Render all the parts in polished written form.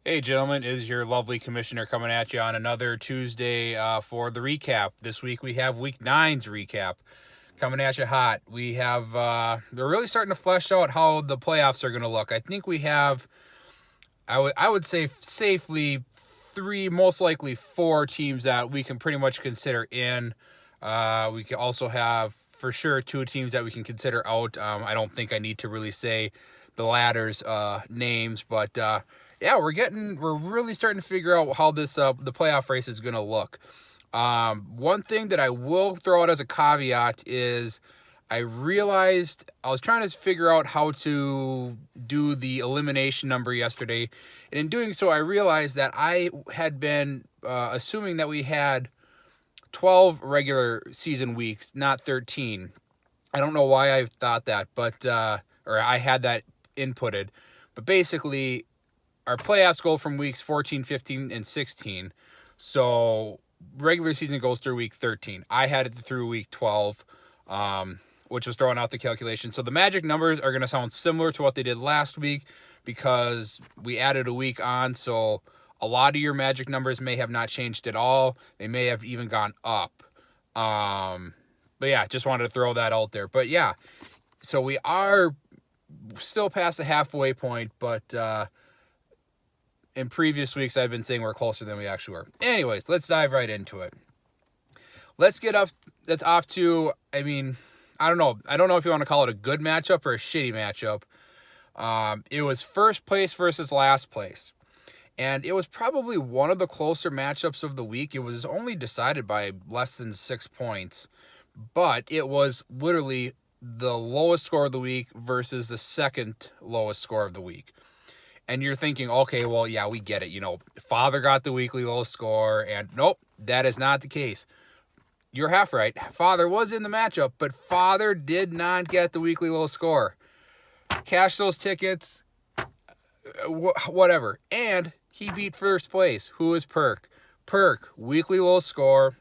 Hey, gentlemen, is your lovely commissioner coming at you on another Tuesday for the recap. This week we have week nine's recap coming at you hot. We have, they're really starting to flesh out how the playoffs are going to look. I think we have, I would say safely three, most likely four teams that we can pretty much consider in. We can also have for sure two teams that we can consider out. I don't think I need to really say the latter's names, but yeah, we're really starting to figure out how this the playoff race is going to look. One thing that I will throw out as a caveat is I realized I was trying to figure out how to do the elimination number yesterday, and in doing so, I realized that I had been assuming that we had 12 regular season weeks, not 13. I don't know why I thought that, but or I had that inputted. But basically, our playoffs go from weeks 14, 15, and 16. So regular season goes through week 13. I had it through week 12, which was throwing out the calculation. So the magic numbers are going to sound similar to what they did last week because we added a week on. So a lot of your magic numbers may have not changed at all. They may have even gone up. But yeah, just wanted to throw that out there. But yeah, so we are still past the halfway point, but in previous weeks I've been saying we're closer than we actually were. Anyways, let's dive right into it. Let's get up. That's off to, I mean, I don't know. I don't know if you want to call it a good matchup or a shitty matchup. It was first place versus last place. And it was probably one of the closer matchups of the week. It was only decided by less than 6 points. But it was literally the lowest score of the week versus the second lowest score of the week. And you're thinking, okay, well, yeah, we get it. You know, Father got the weekly lowest score. And nope, that is not the case. You're half right. Father was in the matchup, but Father did not get the weekly lowest score. Cash those tickets, whatever. And he beat first place. Who is Perk? Perk, weekly low score.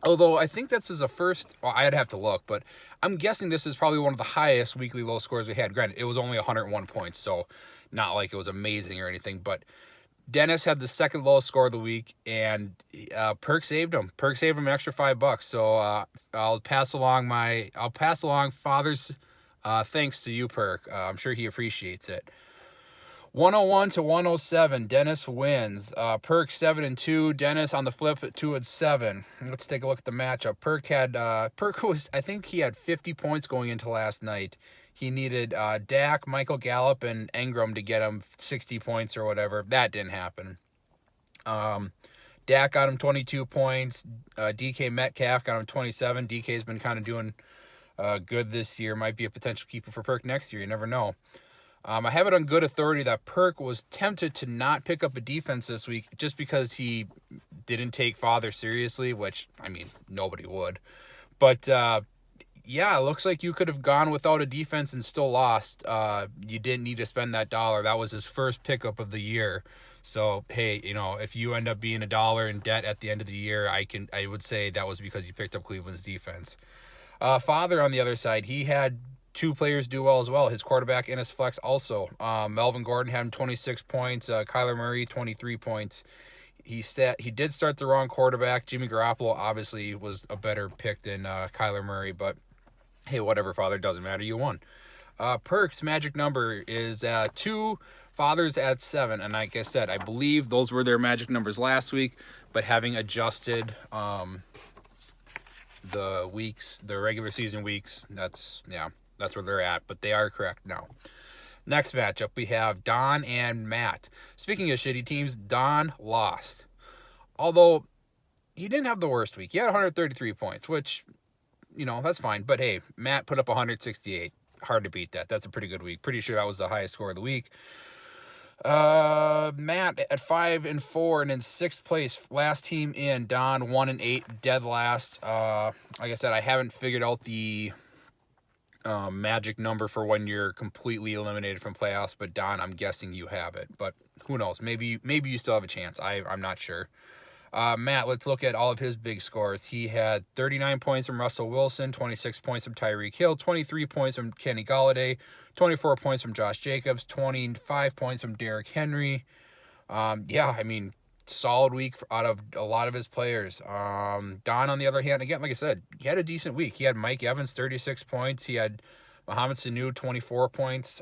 Although I think this is a first, well, I'd have to look, but I'm guessing this is probably one of the highest weekly low scores we had. Granted, it was only 101 points, so not like it was amazing or anything, but Dennis had the second lowest score of the week, and Perk saved him. Perk saved him an extra $5. So I'll pass along Father's thanks to you, Perk. I'm sure he appreciates it. 101 to 107, Dennis wins. Perk 7-2. Dennis on the flip at 2-7. Let's take a look at the matchup. I think he had 50 points going into last night. He needed Dak, Michael Gallup, and Engram to get him 60 points or whatever. That didn't happen. Dak got him 22 points. DK Metcalf got him 27. DK's been kind of doing good this year. Might be a potential keeper for Perk next year. You never know. I have it on good authority that Perk was tempted to not pick up a defense this week just because he didn't take Father seriously, which, I mean, nobody would. But, yeah, it looks like you could have gone without a defense and still lost. You didn't need to spend that $1. That was his first pickup of the year. So, hey, you know, if you end up being $1 in debt at the end of the year, I would say that was because you picked up Cleveland's defense. Father, on the other side, he had two players do well as well. His quarterback and his flex also. Melvin Gordon had him 26 points. Kyler Murray, 23 points. He did start the wrong quarterback. Jimmy Garoppolo obviously was a better pick than Kyler Murray, but hey, whatever, Father, doesn't matter. You won. Perk's magic number is 2, Father's at 7. And like I said, I believe those were their magic numbers last week, but having adjusted the regular season weeks, that's where they're at, but they are correct now. Next matchup, we have Don and Matt. Speaking of shitty teams, Don lost. Although, he didn't have the worst week. He had 133 points, which, you know, that's fine. But hey, Matt put up 168. Hard to beat that. That's a pretty good week. Pretty sure that was the highest score of the week. Matt at 5-4 and in 6th place, last team in. Don 1-8, dead last. Like I said, I haven't figured out the magic number for when you're completely eliminated from playoffs, but Don, I'm guessing you have it, but who knows? Maybe you still have a chance. I'm not sure. Matt, let's look at all of his big scores. He had 39 points from Russell Wilson, 26 points from Tyreek Hill, 23 points from Kenny Golladay, 24 points from Josh Jacobs, 25 points from Derrick Henry, Yeah, I mean, solid week out of a lot of his players. Don, on the other hand, again, like I said, he had a decent week. He had Mike Evans, 36 points. He had Mohamed Sanu, 24 points.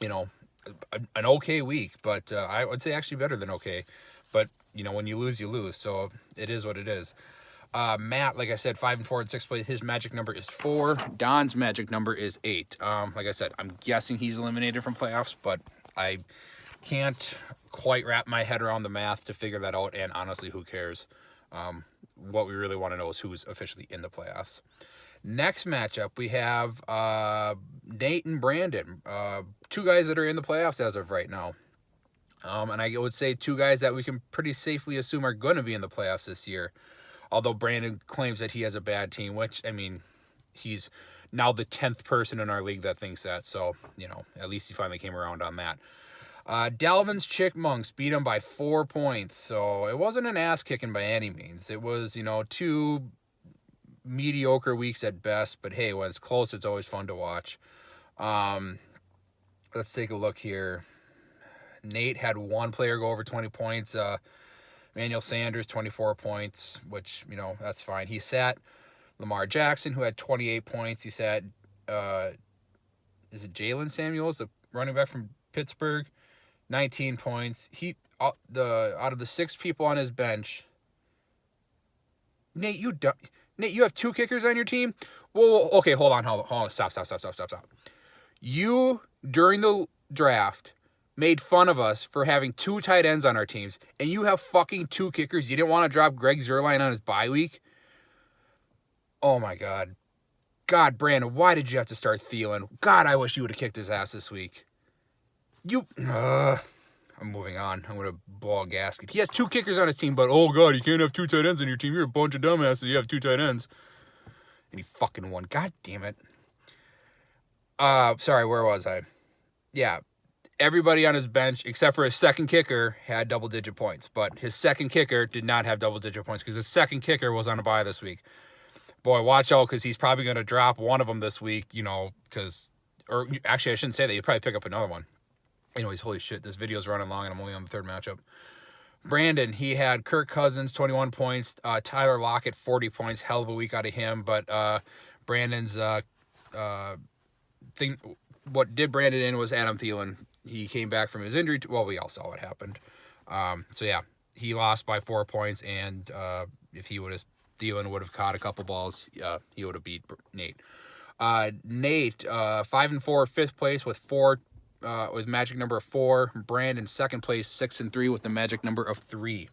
You know, an okay week, but I would say actually better than okay. But, when you lose, you lose. So it is what it is. Matt, like I said, 5-4 in sixth place. His magic number is 4. Don's magic number is 8. Like I said, I'm guessing he's eliminated from playoffs, but I can't quite wrap my head around the math to figure that out. And honestly, who cares? What we really want to know is who's officially in the playoffs. Next matchup, we have Nate and Brandon, 2 guys that are in the playoffs as of right now. And I would say 2 guys that we can pretty safely assume are going to be in the playoffs this year. Although Brandon claims that he has a bad team, which, I mean, he's now the 10th person in our league that thinks that. So, at least he finally came around on that. Dalvin's Chickmunks beat him by 4 points. So it wasn't an ass kicking by any means. It was, 2 mediocre weeks at best. But hey, when it's close, it's always fun to watch. Let's take a look here. Nate had 1 player go over 20 points. Emmanuel Sanders, 24 points, which, that's fine. He sat Lamar Jackson, who had 28 points. He sat, is it Jalen Samuels, the running back from Pittsburgh, 19 points. Out of the 6 people on his bench, Nate, you have 2 kickers on your team? Whoa, okay, hold on, stop. You, during the draft, made fun of us for having 2 tight ends on our teams, and you have fucking 2 kickers. You didn't want to drop Greg Zuerlein on his bye week? Oh, my God. God, Brandon, why did you have to start Thielen? God, I wish you would have kicked his ass this week. I'm moving on. I'm going to blow a gasket. He has 2 kickers on his team, but, oh, God, you can't have 2 tight ends on your team. You're a bunch of dumbasses. You have 2 tight ends. And he fucking won. God damn it. Sorry, where was I? Yeah. Everybody on his bench, except for his second kicker, had double-digit points. But his second kicker did not have double-digit points because his second kicker was on a bye this week. Boy, watch out because he's probably going to drop one of them this week, or actually, I shouldn't say that. He'll probably pick up another one. Anyways, holy shit, this video's running long and I'm only on the 3rd matchup. Brandon, he had Kirk Cousins, 21 points. Tyler Lockett, 40 points. Hell of a week out of him. But Brandon's thing, what did Brandon in was Adam Thielen. He came back from his injury. We all saw what happened. So, yeah, he lost by 4 points. And if Thielen would have caught a couple balls, he would have beat Nate. Nate, 5-4, 5th place with magic number of 4. Brandon, 2nd place, 6-3 with the magic number of 3.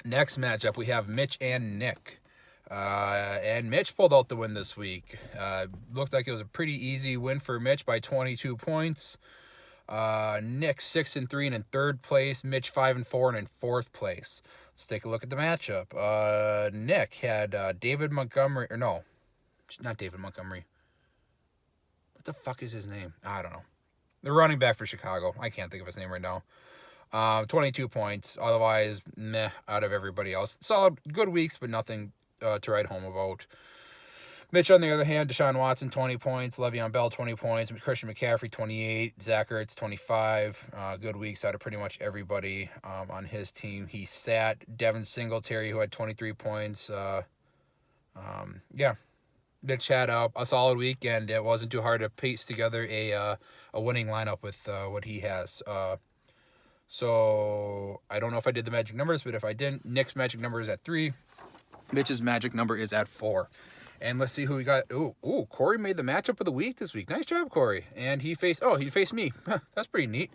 Next matchup, we have Mitch and Nick. And Mitch pulled out the win this week. Looked like it was a pretty easy win for Mitch by 22 points. Nick 6-3 and in 3rd place. Mitch 5-4 and in 4th place. Let's take a look at the matchup. Nick had David Montgomery, or no, not David Montgomery. What the fuck is his name? I don't know. The running back for Chicago. I can't think of his name right now. 22 points. Otherwise, meh out of everybody else. Solid, good weeks, but nothing to write home about. Mitch, on the other hand, Deshaun Watson, 20 points. Le'Veon Bell, 20 points. Christian McCaffrey, 28. Zach Ertz, 25. Good weeks out of pretty much everybody on his team. He sat Devin Singletary, who had 23 points. Yeah. Mitch had a solid week, and it wasn't too hard to piece together a winning lineup with what he has. So I don't know if I did the magic numbers, but if I didn't, Nick's magic number is at 3. Mitch's magic number is at 4. And let's see who we got. Ooh, Corey made the matchup of the week this week. Nice job, Corey. And he faced me. That's pretty neat.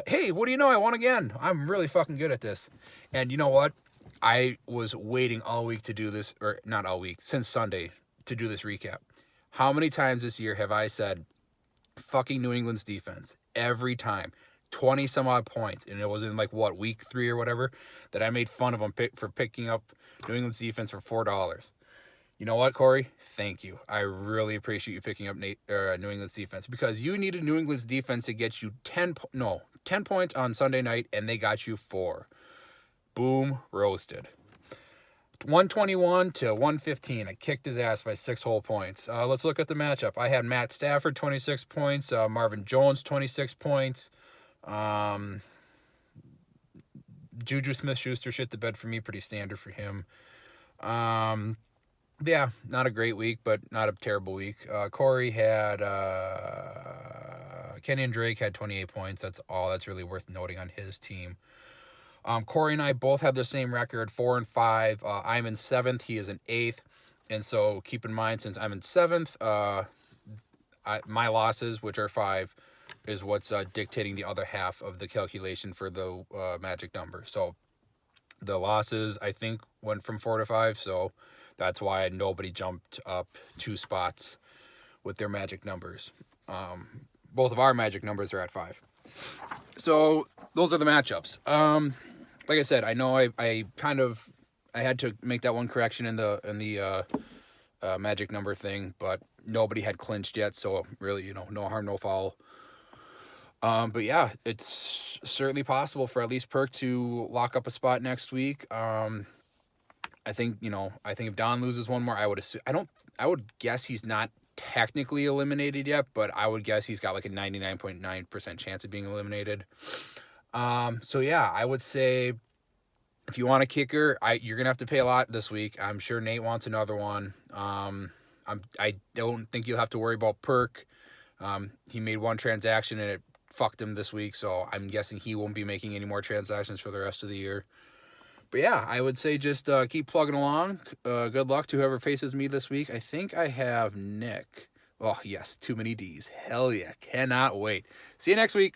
Hey, what do you know? I won again. I'm really fucking good at this. And you know what? I was waiting all week to do this, or not all week, since Sunday, to do this recap. How many times this year have I said fucking New England's defense? Every time. 20 some odd points. And it was in week 3 or whatever, that I made fun of them for picking up New England's defense for $4. You know what, Corey? Thank you. I really appreciate you picking up New England's defense, because you needed New England's defense to get you 10 points on Sunday night, and they got you 4. Boom, roasted. 121 to 115. I kicked his ass by 6 whole points. Let's look at the matchup. I had Matt Stafford, 26 points. Marvin Jones, 26 points. Juju Smith-Schuster shit the bed for me, pretty standard for him. Yeah, not a great week, but not a terrible week. Corey had Kenyon Drake had 28 points. That's all that's really worth noting on his team. Corey and I both have the same record, 4-5. I'm in 7th. He is in 8th. And so keep in mind, since I'm in 7th, my losses, which are 5, is what's dictating the other half of the calculation for the magic number. So the losses, I think, went from 4 to 5. So that's why nobody jumped up 2 spots with their magic numbers. Both of our magic numbers are at 5. So those are the matchups. Like I said, I know I had to make that one correction in the magic number thing, but nobody had clinched yet, so really, no harm, no foul. But yeah, it's certainly possible for at least Perk to lock up a spot next week. I think if Don loses one more, I would guess he's not technically eliminated yet, but I would guess he's got like a 99.9% chance of being eliminated. So yeah, I would say if you want a kicker, you're gonna have to pay a lot this week. I'm sure Nate wants another one. I don't think you'll have to worry about Perk. He made one transaction and it fucked him this week, so I'm guessing he won't be making any more transactions for the rest of the year. But yeah, I would say just keep plugging along. Good luck to whoever faces me this week. I think I have Nick. Oh yes, too many D's. Hell yeah, cannot wait. See you next week.